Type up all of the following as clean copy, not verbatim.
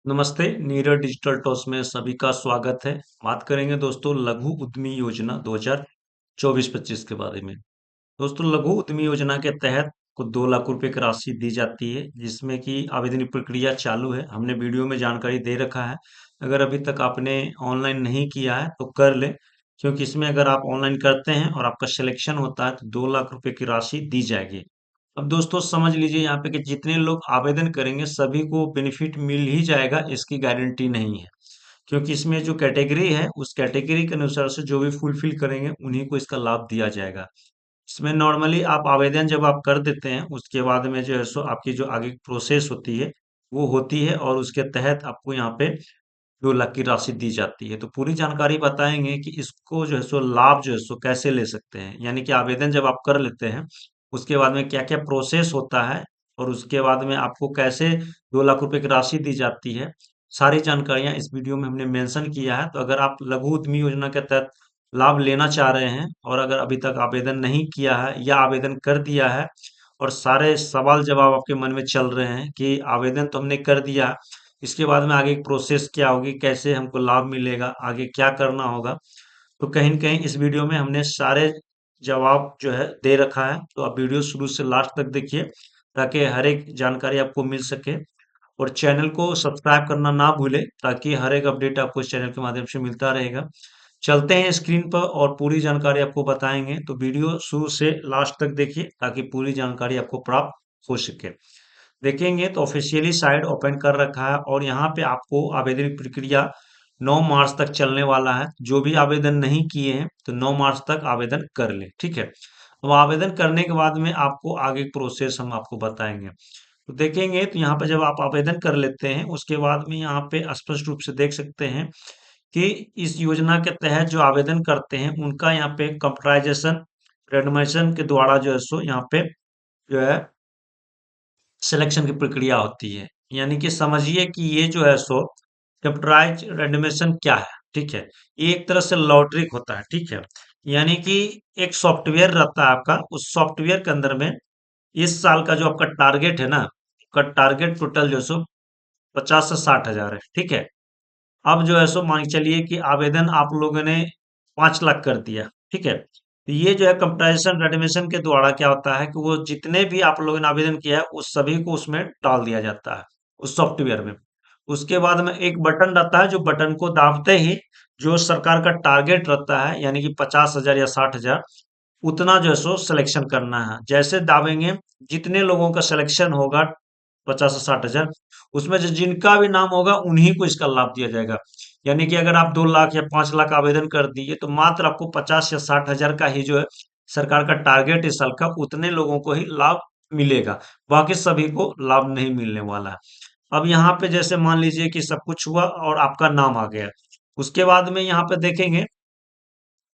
नमस्ते, Neeraj digital talks में सभी का स्वागत है। बात करेंगे दोस्तों लघु उद्यमी योजना 2024-25 के बारे में। दोस्तों लघु उद्यमी योजना के तहत कुछ 2 लाख रुपए की राशि दी जाती है, जिसमें कि आवेदन प्रक्रिया चालू है। हमने वीडियो में जानकारी दे रखा है। अगर अभी तक आपने ऑनलाइन नहीं किया है तो कर ले, क्योंकि इसमें अगर आप ऑनलाइन करते हैं और आपका सिलेक्शन होता है तो 2 लाख रुपए की राशि दी जाएगी। अब दोस्तों समझ लीजिए यहाँ पे कि जितने लोग आवेदन करेंगे सभी को बेनिफिट मिल ही जाएगा, इसकी गारंटी नहीं है। क्योंकि इसमें जो कैटेगरी है उस कैटेगरी के अनुसार से जो भी फुलफिल करेंगे उन्हीं को इसका लाभ दिया जाएगा। इसमें नॉर्मली आप आवेदन जब आप कर देते हैं उसके बाद में जो है सो आपकी जो आगे प्रोसेस होती है वो होती है, और उसके तहत आपको यहाँ पे 2 लाख की राशि दी जाती है। तो पूरी जानकारी बताएंगे कि इसको जो है सो लाभ जो है सो कैसे ले सकते हैं, यानी कि आवेदन जब आप कर लेते हैं उसके बाद में क्या क्या प्रोसेस होता है, और उसके बाद में आपको कैसे 2 लाख रुपए की राशि दी जाती है। सारी जानकारियां इस वीडियो में हमने मेंशन किया है। तो अगर आप लघु उद्यमी योजना के तहत लाभ लेना चाह रहे हैं और अगर अभी तक आवेदन नहीं किया है या आवेदन कर दिया है और सारे सवाल जवाब आपके मन में चल रहे हैं कि आवेदन तो हमने कर दिया, इसके बाद में आगे प्रोसेस क्या होगी, कैसे हमको लाभ मिलेगा, आगे क्या करना होगा, तो कहीं न कहीं इस वीडियो में हमने सारे जवाब जो है दे रखा है। तो आप वीडियो शुरू से लास्ट तक देखिए ताकि हर एक जानकारी आपको मिल सके, और चैनल को सब्सक्राइब करना ना भूलें ताकि हर एक अपडेट आपको इस चैनल के माध्यम से मिलता रहेगा। चलते हैं स्क्रीन पर और पूरी जानकारी आपको बताएंगे, तो वीडियो शुरू से लास्ट तक देखिए ताकि पूरी जानकारी आपको प्राप्त हो सके। देखेंगे तो ऑफिशियली साइट ओपन कर रखा है और यहाँ पे आपको आवेदन प्रक्रिया 9 मार्च तक चलने वाला है। जो भी आवेदन नहीं किए हैं तो 9 मार्च तक आवेदन कर लें, ठीक है। अब आवेदन करने के बाद में आपको आगे प्रोसेस हम आपको बताएंगे। तो देखेंगे तो यहाँ पे जब आप आवेदन कर लेते हैं उसके बाद में यहाँ पे स्पष्ट रूप से देख सकते हैं कि इस योजना के तहत जो आवेदन करते हैं उनका यहाँ पे कंप्यूटराइजेशन रेंडमाइजेशन के द्वारा जो है सो यहाँ पे जो है सिलेक्शन की प्रक्रिया होती है। यानी कि समझिए कि ये जो है सो कंप्यूटराइज रेंडमेशन क्या है, ठीक है। ये एक तरह से लॉटरी होता है, ठीक है। यानी कि एक सॉफ्टवेयर रहता है आपका, उस सॉफ्टवेयर के अंदर में इस साल का जो आपका टारगेट है ना, आपका टारगेट टोटल जो है सो 50 से 60 हजार है, ठीक है। अब जो है सो मान के चलिए कि आवेदन आप लोगों ने 5 लाख कर दिया, ठीक है। तो ये जो है कंप्यूटराइजेशन रेडमिशन के द्वारा क्या होता है कि वो जितने भी आप लोगों ने आवेदन किया है उस सभी को उसमें डाल दिया जाता है उस सॉफ्टवेयर में। उसके बाद में एक बटन रहता है, जो बटन को दाबते ही जो सरकार का टारगेट रहता है यानी कि 50 हजार या 60 हजार, उतना जो है सो सिलेक्शन करना है। जैसे दाबेंगे जितने लोगों का सिलेक्शन होगा 50 से 60 हजार, उसमें जो जिनका भी नाम होगा उन्हीं को इसका लाभ दिया जाएगा। यानी कि अगर आप 2 लाख या 5 लाख आवेदन कर दिए तो मात्र आपको 50 या 60 हजार का ही जो है सरकार का टारगेट इस साल का, उतने लोगों को ही लाभ मिलेगा। बाकी सभी को लाभ नहीं मिलने वाला है। अब यहाँ पे जैसे मान लीजिए कि सब कुछ हुआ और आपका नाम आ गया, उसके बाद में यहाँ पे देखेंगे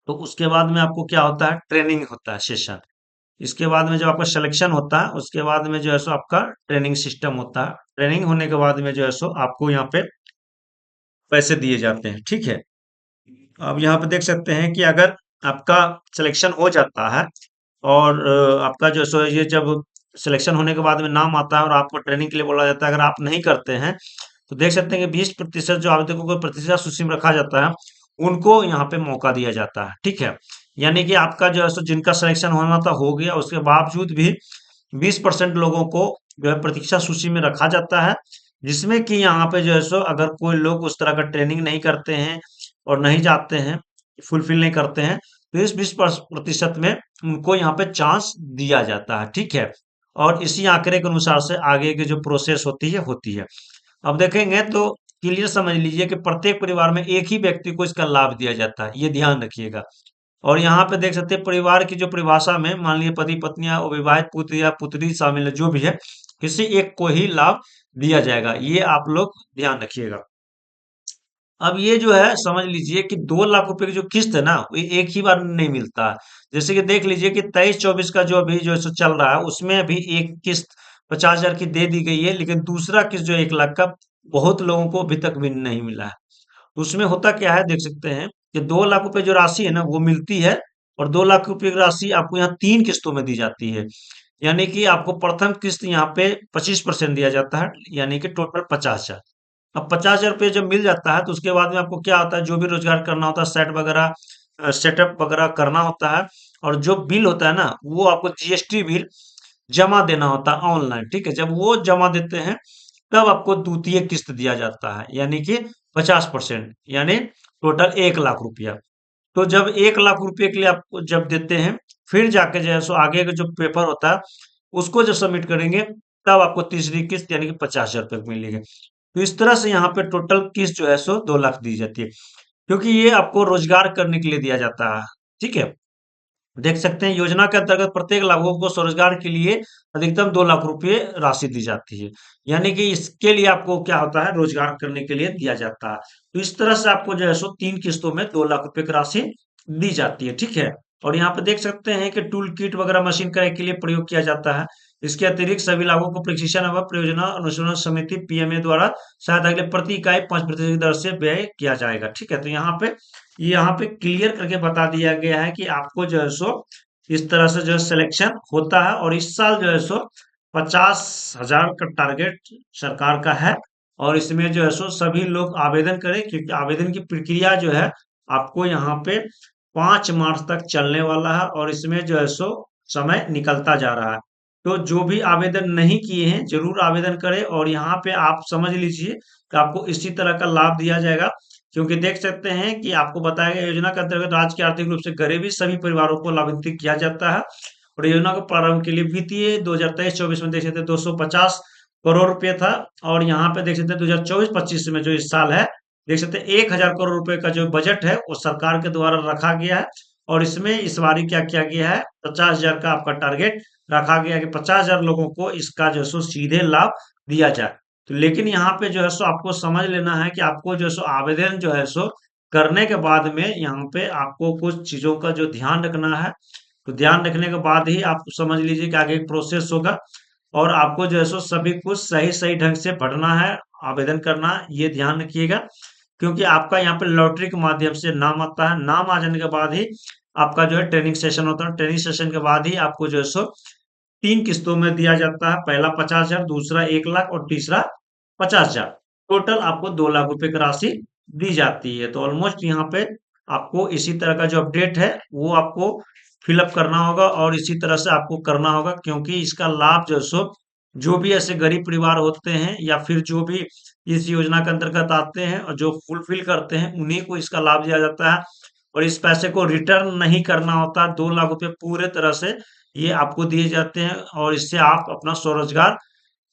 तो उसके बाद में आपको क्या होता है, ट्रेनिंग होता है सेशन। इसके बाद में जब आपका सिलेक्शन होता है उसके बाद में जो है सो आपका ट्रेनिंग सिस्टम होता है। ट्रेनिंग होने के बाद में जो है सो आपको यहाँ पे पैसे दिए जाते हैं, ठीक है। अब यहाँ पे देख सकते हैं कि अगर आपका सिलेक्शन हो जाता है और आपका जो है सो ये जब सिलेक्शन होने के बाद में नाम आता है और आपको ट्रेनिंग के लिए बोला जाता है, अगर आप नहीं करते हैं तो देख सकते हैं कि 20% जो आवेदकों को प्रतिशत सूची में रखा जाता है उनको यहाँ पे मौका दिया जाता है, ठीक है। यानी कि आपका जो है सो जिनका सिलेक्शन होना था हो गया, उसके बावजूद भी 20% लोगों को जो है प्रतीक्षा सूची में रखा जाता है, जिसमें कि यहाँ पे जो है सो अगर कोई लोग उस तरह का ट्रेनिंग नहीं करते हैं और नहीं जाते हैं, फुलफिल नहीं करते हैं, तो इस 20% में उनको यहाँ पे चांस दिया जाता है, ठीक है। और इसी आंकड़े के अनुसार से आगे की जो प्रोसेस होती है। अब देखेंगे तो क्लियर समझ लीजिए कि प्रत्येक परिवार में एक ही व्यक्ति को इसका लाभ दिया जाता है, ये ध्यान रखिएगा। और यहाँ पे देख सकते हैं परिवार की जो परिभाषा में मान लीजिए पति पत्नी या विवाहित पुत्र या पुत्री शामिल है, जो भी है किसी एक को ही लाभ दिया जाएगा, ये आप लोग ध्यान रखिएगा। अब ये जो है समझ लीजिए कि 2 लाख रुपए की जो किस्त है ना, वो एक ही बार नहीं मिलता है। जैसे कि देख लीजिए कि 23-24 का जो अभी जो है सो चल रहा है उसमें अभी एक किस्त 50 हजार की दे दी गई है, लेकिन दूसरा किस्त जो 1 लाख का बहुत लोगों को अभी तक भी नहीं मिला है। उसमें होता क्या है देख सकते हैं कि 2 लाख रुपए जो राशि है ना वो मिलती है, और 2 लाख रुपए की राशि आपको यहाँ 3 किस्तों में दी जाती है। यानी कि आपको प्रथम किस्त यहाँ पे 25% दिया जाता है, यानी कि टोटल 50 हजार। अब 50,000 रुपये जब मिल जाता है तो उसके बाद में आपको क्या होता है, जो भी रोजगार करना होता है, सेट वगैरह सेटअप वगैरह करना होता है, और जो बिल होता है ना वो आपको जीएसटी बिल जमा देना होता है ऑनलाइन। ठीक है, जब वो जमा देते हैं तब आपको द्वितीय किस्त दिया जाता है, यानी कि 50%, यानी टोटल 1 लाख रुपया। तो जब 1 लाख रुपए के लिए आपको जब देते हैं, फिर जाके जो है सो आगे का जो पेपर होता है उसको जब सबमिट करेंगे तब आपको तीसरी किस्त यानी कि 50,000 रुपये मिलेगी। तो इस तरह से यहाँ पे टोटल किस्त जो है सो 2 लाख दी जाती है, क्योंकि ये आपको रोजगार करने के लिए दिया जाता है। ठीक है, देख सकते हैं योजना के अंतर्गत प्रत्येक लाभुक को स्वरोजगार के लिए अधिकतम 2 लाख रुपए राशि दी जाती है, यानी कि इसके लिए आपको क्या होता है, रोजगार करने के लिए दिया जाता है। तो इस तरह से आपको जो है सो 3 किस्तों में 2 लाख रुपए की राशि दी जाती है। ठीक है, और यहाँ पे देख सकते हैं कि टूल किट वगैरह मशीन क्रय के लिए प्रयोग किया जाता है। इसके अतिरिक्त सभी लाभों को प्रशिक्षण एवं परियोजना अनुसंधान समिति पीएमए द्वारा सहायता के लिए प्रति इकाई 5% की दर से व्यय किया जाएगा। ठीक है, तो यहाँ पे क्लियर करके बता दिया गया है कि आपको जो है सो इस तरह से जो है सिलेक्शन होता है, और इस साल जो है सो 50,000 का टारगेट सरकार का है, और इसमें जो है सो सभी लोग आवेदन करें, क्योंकि आवेदन की प्रक्रिया जो है आपको यहाँ पे 5 मार्च तक चलने वाला है, और इसमें जो है सो समय निकलता जा रहा है। तो जो भी आवेदन नहीं किए हैं जरूर आवेदन करें, और यहाँ पे आप समझ लीजिए कि आपको इसी तरह का लाभ दिया जाएगा, क्योंकि देख सकते हैं कि आपको बताया गया योजना के अंतर्गत राज्य के आर्थिक रूप से गरीबी सभी परिवारों को लाभान्वित किया जाता है। और योजना के प्रारंभ के लिए वित्तीय 2023-24 में देख सकते हैं 250 करोड़ रुपए था, और यहाँ पे देख सकते हैं 2024-25 में जो इस साल है, देख सकते हैं 1,000 करोड़ रुपए का जो बजट है वो सरकार के द्वारा रखा गया है। और इसमें इस बारी क्या किया गया है, 50,000 का आपका टारगेट रखा गया है कि 50,000 लोगों को इसका जो है सो सीधे लाभ दिया जाए। तो लेकिन यहाँ पे जो है सो आपको समझ लेना है कि आपको जो है सो आवेदन जो है सो करने के बाद में यहाँ पे आपको कुछ चीजों का जो ध्यान रखना है, तो ध्यान रखने के बाद ही आप समझ लीजिए कि आगे प्रोसेस होगा, और आपको जो है सो सभी कुछ सही सही ढंग से पढ़ना है, आवेदन करना है, ये ध्यान रखिएगा। क्योंकि आपका यहाँ पे लॉटरी के माध्यम से नाम आता है, नाम आ जाने के बाद ही आपका जो है ट्रेनिंग सेशन होता है, ट्रेनिंग सेशन के बाद ही आपको जो है सो 3 किस्तों में दिया जाता है, पहला 50,000, दूसरा 1 लाख, और तीसरा 50,000। टोटल आपको 2 लाख रुपए की राशि दी जाती है। तो ऑलमोस्ट यहाँ पे आपको इसी तरह का जो अपडेट है वो आपको फिलअप करना होगा, और इसी तरह से आपको करना होगा, क्योंकि इसका लाभ जो सो जो भी ऐसे गरीब परिवार होते हैं या फिर जो भी इस योजना के अंतर्गत आते हैं और जो फुलफिल करते हैं उन्हीं को इसका लाभ दिया जाता है, और इस पैसे को रिटर्न नहीं करना होता। 2 लाख रुपए पूरे तरह से ये आपको दिए जाते हैं, और इससे आप अपना स्वरोजगार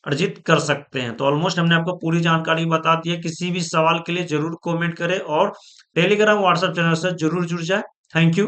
अर्जित कर सकते हैं। तो ऑलमोस्ट हमने आपको पूरी जानकारी बता दी है। किसी भी सवाल के लिए जरूर कमेंट करें, और टेलीग्राम व्हाट्सएप चैनल से जरूर जुड़ जाए। Thank you.